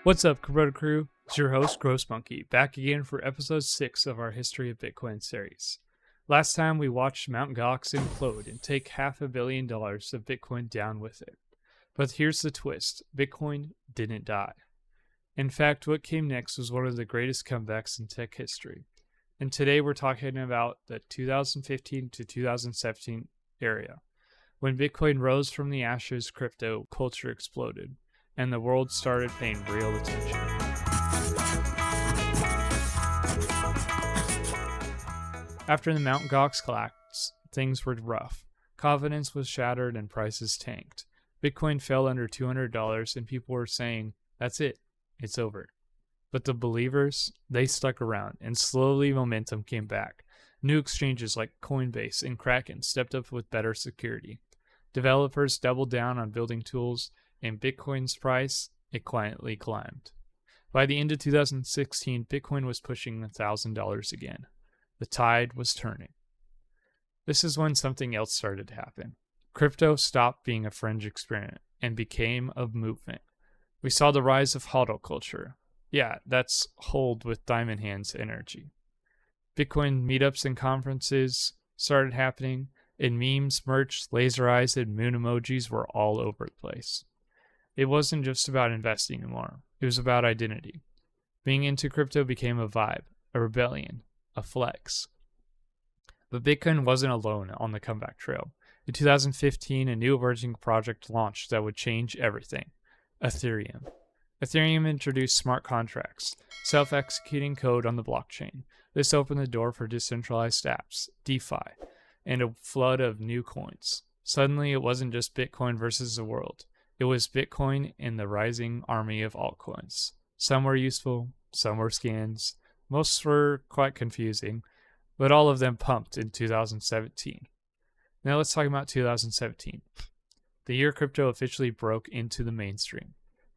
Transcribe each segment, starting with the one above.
What's up, Kabroda crew? It's your host, Gross Monkey, back again for episode 6 of our History of Bitcoin series. Last time we watched Mt. Gox implode and take $500 million of Bitcoin down with it. But here's the twist, Bitcoin didn't die. In fact, what came next was one of the greatest comebacks in tech history. And today we're talking about the 2015 to 2017 area, when Bitcoin rose from the ashes, crypto culture exploded, and the world started paying real attention. After the Mt. Gox collapse, things were rough. Confidence was shattered and prices tanked. Bitcoin fell under $200 and people were saying, that's it, it's over. But the believers, they stuck around and slowly momentum came back. New exchanges like Coinbase and Kraken stepped up with better security. Developers doubled down on building tools, and Bitcoin's price, it quietly climbed. By the end of 2016, Bitcoin was pushing $1,000 again. The tide was turning. This is when something else started to happen. Crypto stopped being a fringe experiment and became a movement. We saw the rise of HODL culture. Yeah, that's hold with diamond hands energy. Bitcoin meetups and conferences started happening, and memes, merch, laser eyes, and moon emojis were all over the place. It wasn't just about investing anymore. It was about identity. Being into crypto became a vibe, a rebellion, a flex. But Bitcoin wasn't alone on the comeback trail. In 2015, a new emerging project launched that would change everything: Ethereum. Ethereum introduced smart contracts, self-executing code on the blockchain. This opened the door for decentralized apps, DeFi, and a flood of new coins. Suddenly, it wasn't just Bitcoin versus the world. It was Bitcoin and the rising army of altcoins. Some were useful, some were scams, most were quite confusing, but all of them pumped in 2017. Now let's talk about 2017. The year crypto officially broke into the mainstream.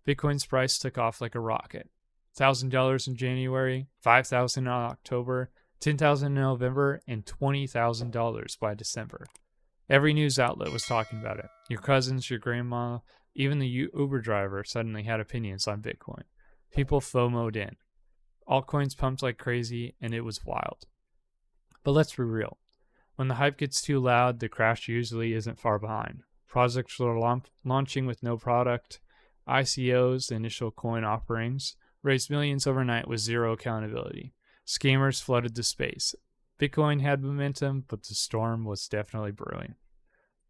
Bitcoin's price took off like a rocket. $1,000 in January, $5,000 in October, $10,000 in November, and $20,000 by December. Every news outlet was talking about it. Your cousins, your grandma, even the Uber driver suddenly had opinions on Bitcoin. People FOMO'd in. Altcoins pumped like crazy, and it was wild. But let's be real. When the hype gets too loud, the crash usually isn't far behind. Projects are launching with no product. ICOs, the initial coin offerings, raised millions overnight with zero accountability. Scammers flooded the space. Bitcoin had momentum, but the storm was definitely brewing.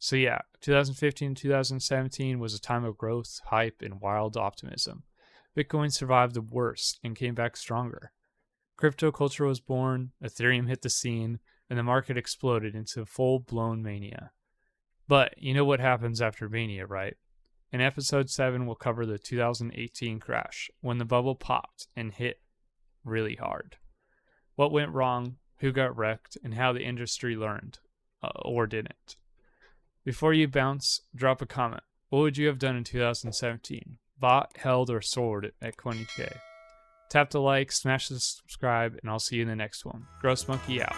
So yeah, 2015 to 2017 was a time of growth, hype, and wild optimism. Bitcoin survived the worst and came back stronger. Crypto culture was born, Ethereum hit the scene, and the market exploded into full-blown mania. But you know what happens after mania, right? In episode 7, we'll cover the 2018 crash, when the bubble popped and hit really hard. What went wrong, who got wrecked, and how the industry learned, or didn't. Before you bounce, drop a comment. What would you have done in 2017? Bought, held, or sold at 20K? Tap the like, smash the subscribe, and I'll see you in the next one. Gross Monkey out.